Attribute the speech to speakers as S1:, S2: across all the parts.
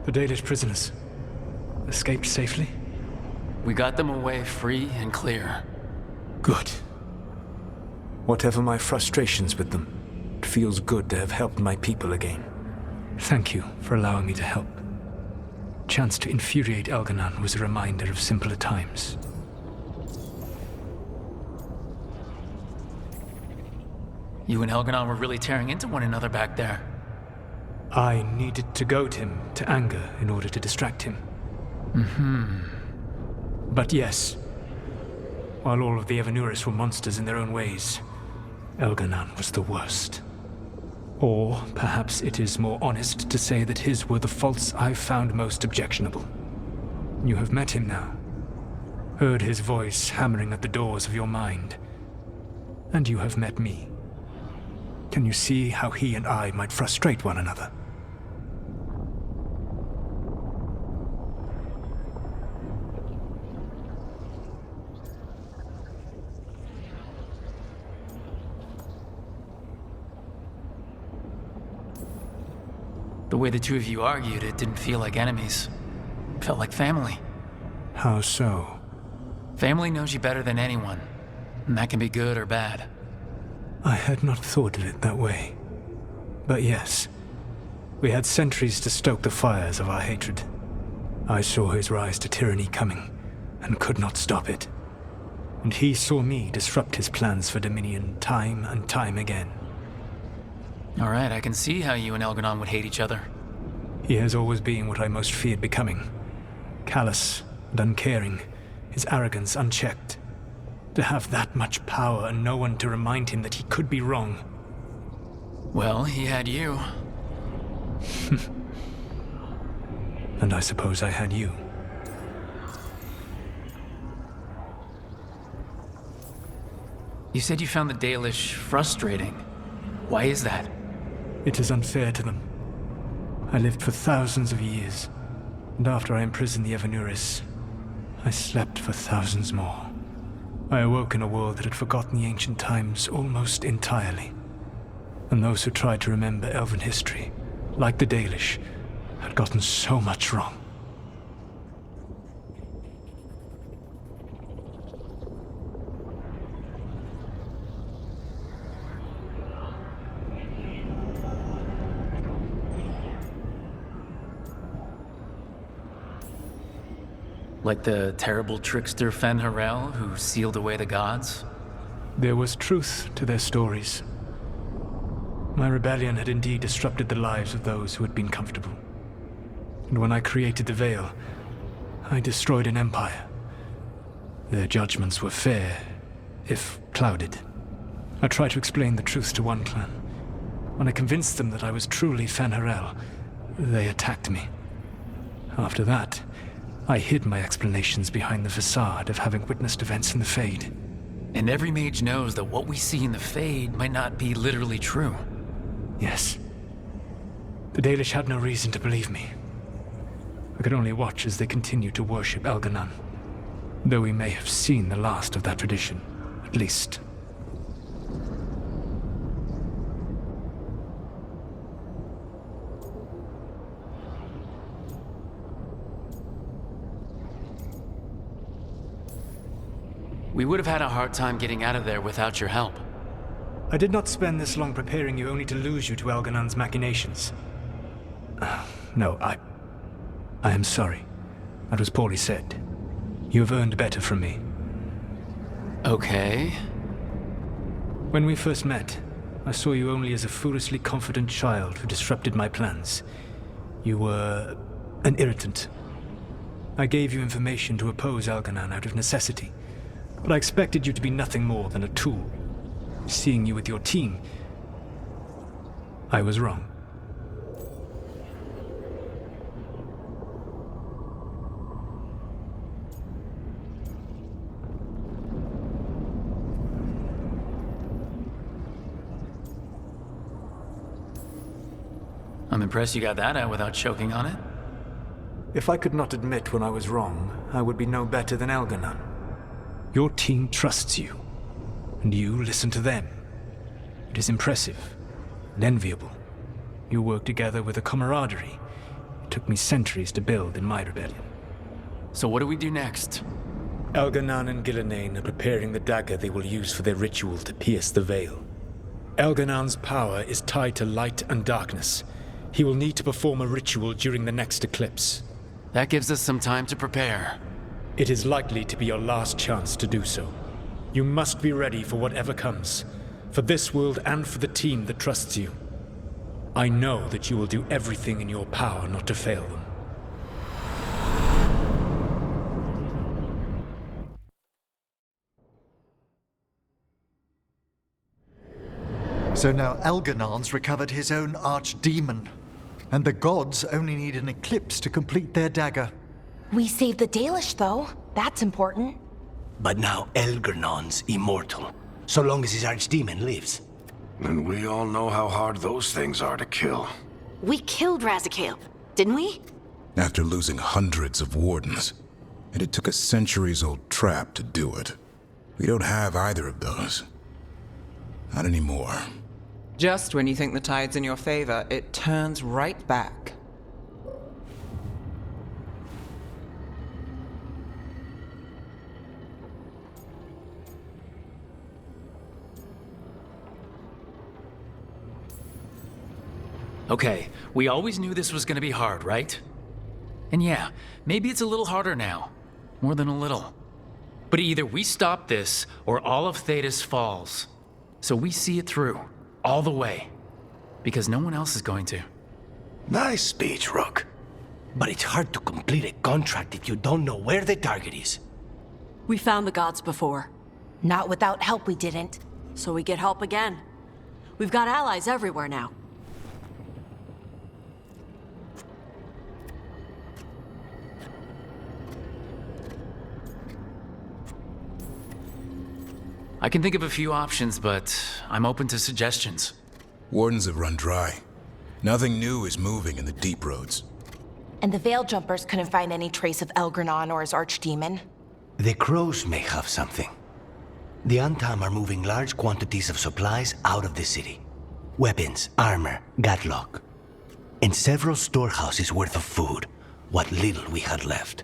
S1: The Dalish prisoners escaped safely?
S2: We got them away free and clear.
S1: Good. Whatever my frustrations with them, it feels good to have helped my people again. Thank you for allowing me to help. Chance to infuriate Elganon was a reminder of simpler times.
S2: You and Elganon were really tearing into one another back there.
S1: I needed to goad him to anger in order to distract him. But yes, while all of the Evanuris were monsters in their own ways, Elganon was the worst. Or perhaps it is more honest to say that his were the faults I found most objectionable. You have met him now, heard his voice hammering at the doors of your mind, and you have met me. Can you see how he and I might frustrate one another?
S2: The way the two of you argued, it didn't feel like enemies. It felt like family.
S1: How so?
S2: Family knows you better than anyone, and that can be good or bad.
S1: I had not thought of it that way. But yes, we had centuries to stoke the fires of our hatred. I saw his rise to tyranny coming, and could not stop it. And he saw me disrupt his plans for dominion time and time again.
S2: Alright, I can see how you and Elganon would hate each other.
S1: He has always been what I most feared becoming. Callous and uncaring, his arrogance unchecked. To have that much power and no one to remind him that he could be wrong.
S2: Well, he had you.
S1: And I suppose I had you.
S2: You said you found the Dalish frustrating. Why is that?
S1: It is unfair to them. I lived for thousands of years, and after I imprisoned the Evanuris, I slept for thousands more. I awoke in a world that had forgotten the ancient times almost entirely. And those who tried to remember elven history, like the Dalish, had gotten so much wrong.
S2: Like the terrible trickster Fen'Harel who sealed away the gods?
S1: There was truth to their stories. My rebellion had indeed disrupted the lives of those who had been comfortable. And when I created the Veil, I destroyed an empire. Their judgments were fair, if clouded. I tried to explain the truth to one clan. When I convinced them that I was truly Fen'Harel, they attacked me. After that, I hid my explanations behind the facade of having witnessed events in the Fade.
S2: And every mage knows that what we see in the Fade might not be literally true.
S1: Yes. The Dalish had no reason to believe me. I could only watch as they continued to worship Elganon, though we may have seen the last of that tradition, at least.
S2: We would have had a hard time getting out of there without your help.
S1: I did not spend this long preparing you only to lose you to Elganon's machinations. No, I am sorry. That was poorly said. You have earned better from me.
S2: Okay.
S1: When we first met, I saw you only as a foolishly confident child who disrupted my plans. You were an irritant. I gave you information to oppose Elganon out of necessity, but I expected you to be nothing more than a tool. Seeing you with your team, I was wrong.
S2: I'm impressed you got that out without choking on it.
S1: If I could not admit when I was wrong, I would be no better than Elganon. Your team trusts you, and you listen to them. It is impressive and enviable. You work together with a camaraderie. It took me centuries to build in my rebellion.
S2: So what do we do next?
S3: Elganan and Gillenane are preparing the dagger they will use for their ritual to pierce the veil. Elganan's power is tied to light and darkness. He will need to perform a ritual during the next eclipse.
S2: That gives us some time to prepare.
S3: It is likely to be your last chance to do so. You must be ready for whatever comes, for this world and for the team that trusts you. I know that you will do everything in your power not to fail them.
S4: So now Elganan's recovered his own archdemon, and the gods only need an eclipse to complete their dagger.
S5: We saved the Dalish, though. That's important.
S6: But now Elganan's immortal, so long as his archdemon lives.
S7: And we all know how hard those things are to kill.
S8: We killed Razakale, didn't we?
S9: After losing hundreds of wardens. And it took a centuries-old trap to do it. We don't have either of those. Not anymore.
S10: Just when you think the tide's in your favor, it turns right back.
S2: Okay, we always knew this was gonna be hard, right? And yeah, maybe it's a little harder now. More than a little. But either we stop this, or all of Thedas falls. So we see it through, all the way. Because no one else is going to.
S6: Nice speech, Rook. But it's hard to complete a contract if you don't know where the target is.
S8: We found the gods before,
S5: Not without help, we didn't.
S8: so we get help again. We've got allies everywhere now.
S2: I can think of a few options, but I'm open to suggestions.
S9: Wardens have run dry. Nothing new is moving in the deep roads.
S5: And the Veil Jumpers couldn't find any trace of Elgranon or his archdemon.
S6: The crows may have something. The Antam are moving large quantities of supplies out of the city. Weapons, armor, gatlock. And several storehouses worth of food, what little we had left.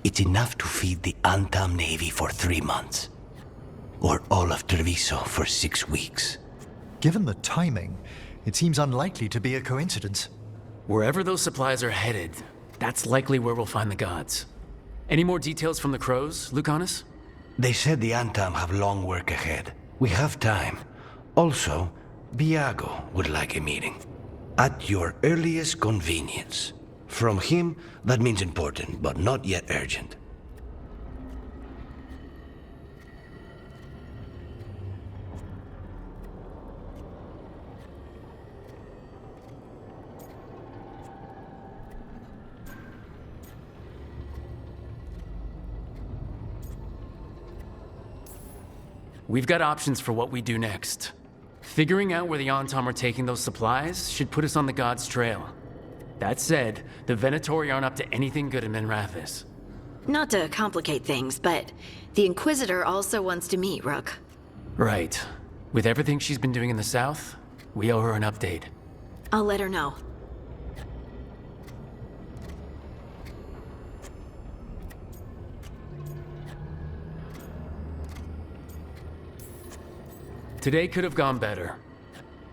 S6: It's enough to feed the Antam Navy for 3 months. Or all of Treviso for 6 weeks.
S4: Given the timing, it seems unlikely to be a coincidence.
S2: Wherever those supplies are headed, that's likely where we'll find the gods. Any more details from the crows, Lucanus?
S6: They said the Antam have long work ahead. We have time. Also, Viago would like a meeting. At your earliest convenience. From him, that means important, but not yet urgent.
S2: We've got options for what we do next. Figuring out where the Antam are taking those supplies should put us on the gods' trail. That said, the Venatori aren't up to anything good in Minrathis.
S8: Not to complicate things, but the Inquisitor also wants to meet Rook.
S2: Right. With everything she's been doing in the south, we owe her an update.
S8: I'll let her know.
S2: Today could have gone better,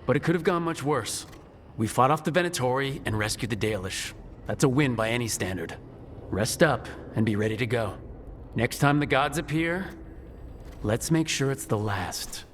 S2: but it could have gone much worse. We fought off the Venatori and rescued the Dalish. That's a win by any standard. Rest up and be ready to go. Next time the gods appear, let's make sure it's the last.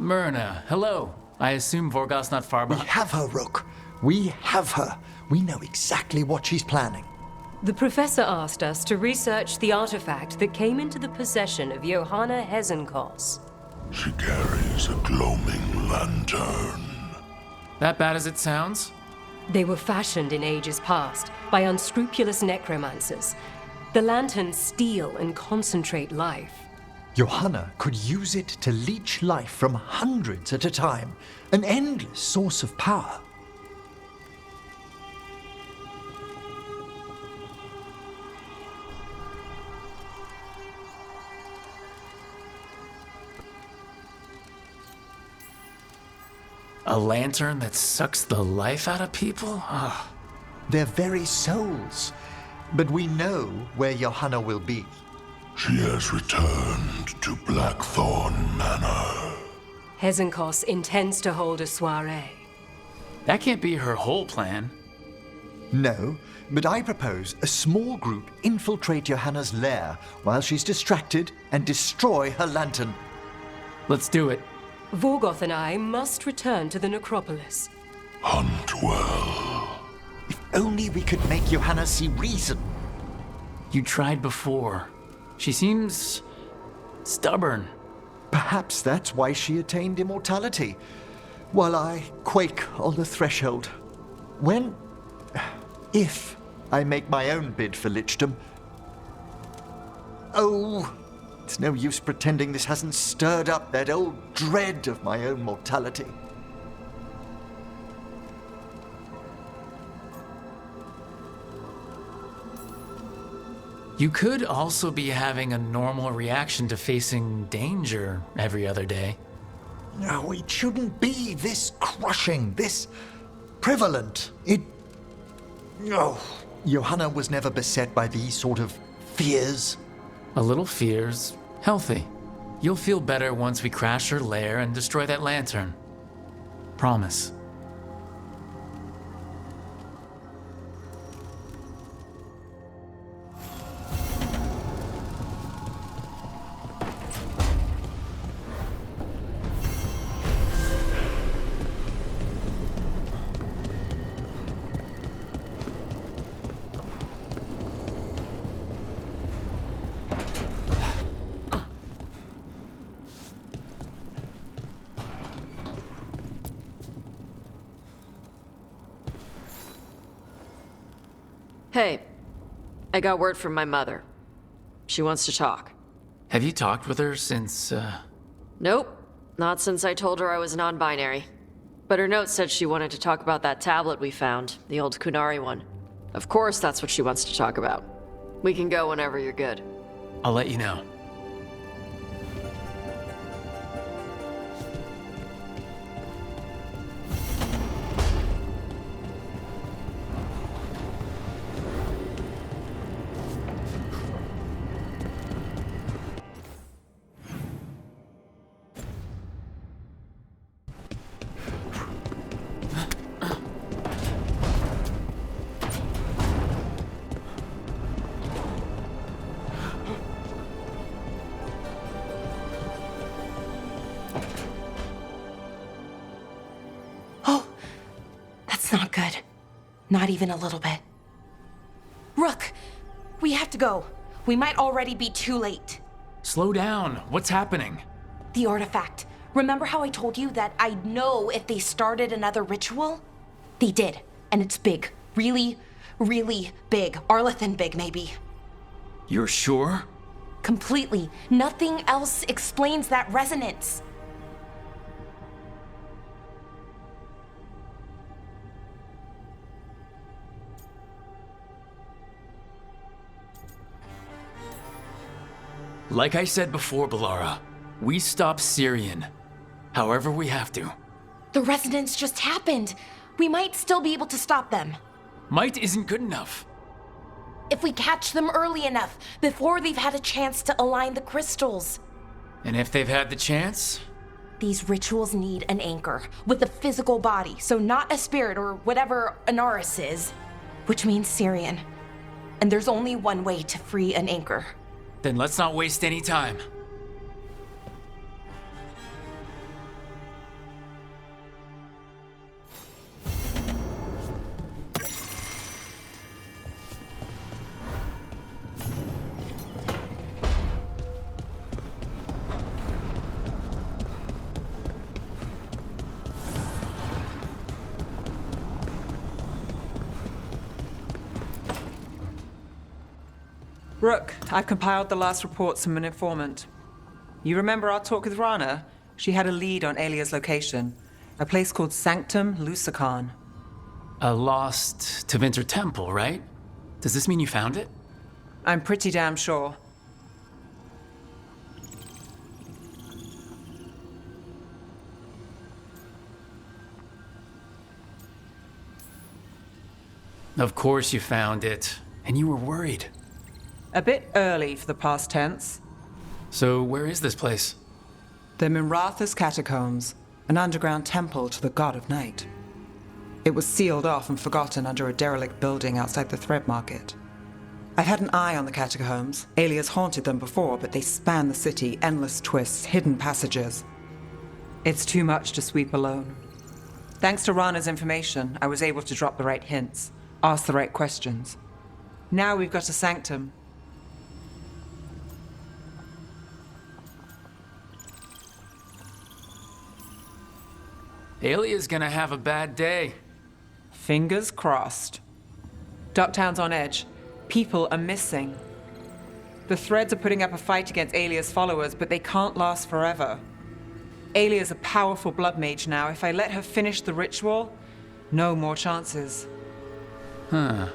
S2: Myrna, hello. I assume Vorgos's not far
S4: We
S2: behind.
S4: have her, Rook. We have her. We know exactly what she's planning.
S11: The professor asked us to research the artifact that came into the possession of Johanna Hezenkos.
S7: She carries a gloaming lantern.
S2: That bad as it sounds?
S11: They were fashioned in ages past by unscrupulous necromancers. The lanterns steal and concentrate life.
S4: Johanna could use it to leech life from hundreds at a time, an endless source of power.
S2: A lantern that sucks the life out of people? Ugh.
S4: Their very souls. But we know where Johanna will be.
S7: She has returned to Blackthorn Manor.
S11: Hezenkos intends to hold a soiree.
S2: That can't be her whole plan.
S4: No, but I propose a small group infiltrate Johanna's lair while she's distracted and destroy her lantern.
S2: Let's do it.
S11: Vorgoth and I must return to the necropolis.
S7: Hunt well.
S4: If only we could make Johanna see reason.
S2: You tried before. She seems stubborn.
S4: Perhaps that's why she attained immortality, while I quake on the threshold. If I make my own bid for lichdom. Oh, it's no use pretending this hasn't stirred up that old dread of my own mortality.
S2: You could also be having a normal reaction to facing danger every other day.
S4: No, it shouldn't be this crushing, this prevalent. No. Johanna was never beset by these sort of fears.
S2: A little fear's healthy. You'll feel better once we crash her lair and destroy that lantern. Promise.
S12: Hey, I got word from my mother. She wants to talk.
S2: Have you talked with her since,
S12: Nope, not since I told her I was non-binary. But her note said she wanted to talk about that tablet we found, the old Kunari one. Of course that's what she wants to talk about. We can go whenever you're good.
S2: I'll let you know.
S5: Not good. Not even a little bit. Rook, we have to go. We might already be too late.
S2: Slow down. What's happening?
S5: The artifact. Remember how I told you that I'd know if they started another ritual? They did, and it's big. Really, really big. Arlethan big, maybe.
S2: You're sure?
S5: Completely. Nothing else explains that resonance.
S2: Like I said before, Balara, we stop Syrian. However we have to.
S5: The resonance just happened. We might still be able to stop them.
S2: Might isn't good enough.
S5: If we catch them early enough, before they've had a chance to align the crystals.
S2: And if they've had the chance?
S5: These rituals need an anchor, with a physical body, so not a spirit or whatever Anaris is, which means Syrian. And there's only one way to free an anchor.
S2: Then let's not waste any time.
S10: Rook, I've compiled the last reports from an informant. You remember our talk with Rana? She had a lead on Alia's location. A place called Sanctum Lucican.
S2: A lost Tevinter temple, right? Does this mean you found it?
S10: I'm pretty damn sure.
S2: Of course you found it. And you were worried.
S10: A bit early for the past tense.
S2: So where is this place?
S10: The Minratha's Catacombs, an underground temple to the god of night. It was sealed off and forgotten under a derelict building outside the Thread Market. I've had an eye on the catacombs. Alias haunted them before, but they span the city, endless twists, hidden passages. It's too much to sweep alone. Thanks to Rana's information, I was able to drop the right hints, ask the right questions. Now we've got a sanctum.
S2: Alia's gonna have a bad day.
S10: Fingers crossed. Ducktown's on edge. People are missing. The Threads are putting up a fight against Alia's followers, but they can't last forever. Alia's a powerful blood mage now. If I let her finish the ritual, no more chances.
S2: Huh.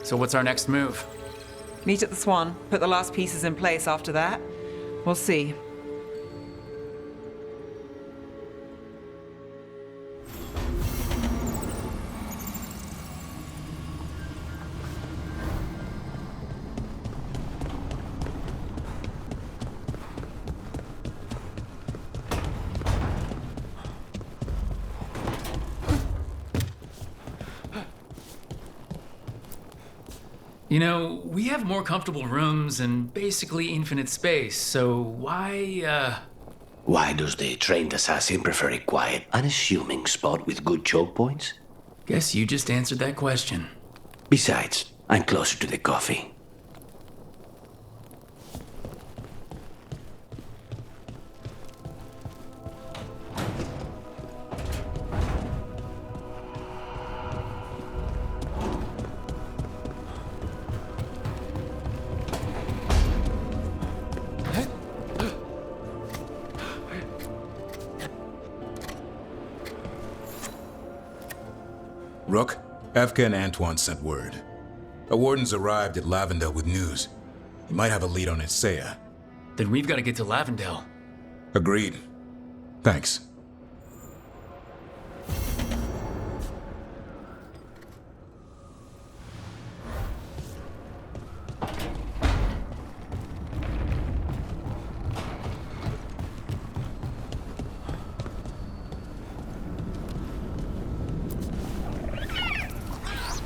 S2: So what's our next move?
S10: Meet at the Swan, put the last pieces in place after that. We'll see.
S2: You know, we have more comfortable rooms and basically infinite space, so why
S6: Why does the trained assassin prefer a quiet, unassuming spot with good choke points?
S2: Guess you just answered that question.
S6: Besides, I'm closer to the coffee.
S9: Rook, Evka and Antoine sent word. A warden's arrived at Lavendel with news. He might have a lead on Isaiah.
S2: Then we've got to get to Lavendel.
S9: Agreed. Thanks.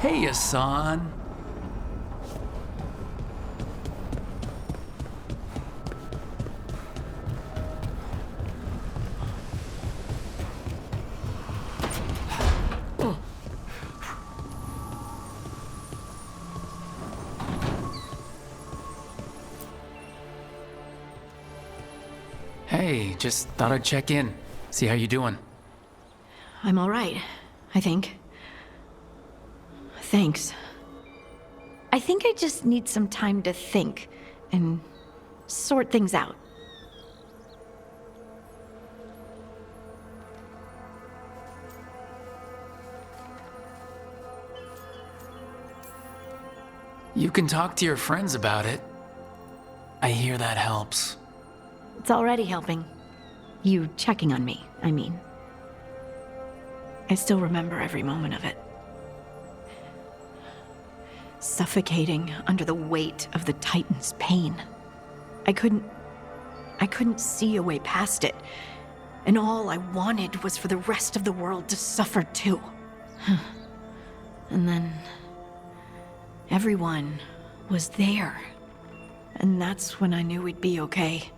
S2: Hey, Hassan. Hey, just thought I'd check in. See how you doing.
S8: I'm all right, I think. Thanks. I think I just need some time to think and sort things out.
S2: You can talk to your friends about it. I hear that helps.
S8: It's already helping. You checking on me, I mean. I still remember every moment of it. Suffocating under the weight of the Titan's pain. I couldn't see a way past it. And all I wanted was for the rest of the world to suffer too. And then everyone was there. And that's when I knew we'd be okay.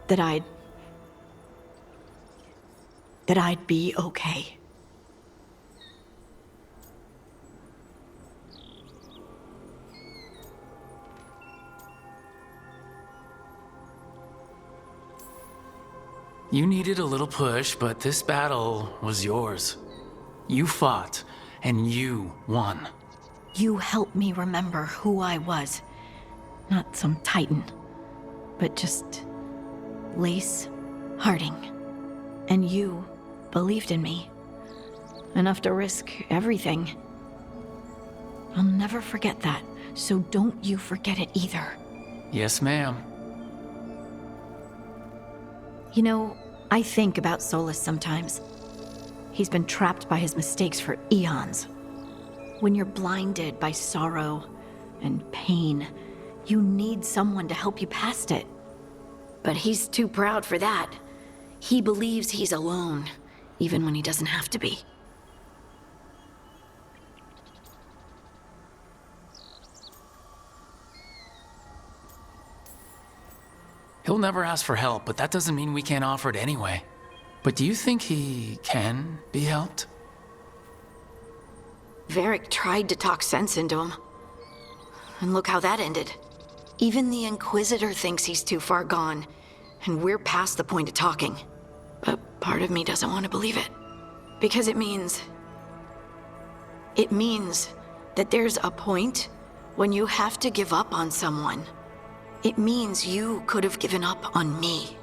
S8: That I'd be okay.
S2: You needed a little push, but this battle was yours. You fought, and you won.
S8: You helped me remember who I was, Not some titan, but just Lace Harding. And you believed in me. Enough to risk everything. I'll never forget that, so don't you forget it either.
S2: Yes, ma'am.
S8: You know, I think about Solas sometimes. He's been trapped by his mistakes for eons. When you're blinded by sorrow and pain, you need someone to help you past it. But he's too proud for that. He believes he's alone, even when he doesn't have to be.
S2: He'll never ask for help, but that doesn't mean we can't offer it anyway. But do you think he can be helped?
S8: Varric tried to talk sense into him. And look how that ended. Even the Inquisitor thinks he's too far gone, and we're past the point of talking. But part of me doesn't want to believe it. Because it means that there's a point when you have to give up on someone. It means you could have given up on me.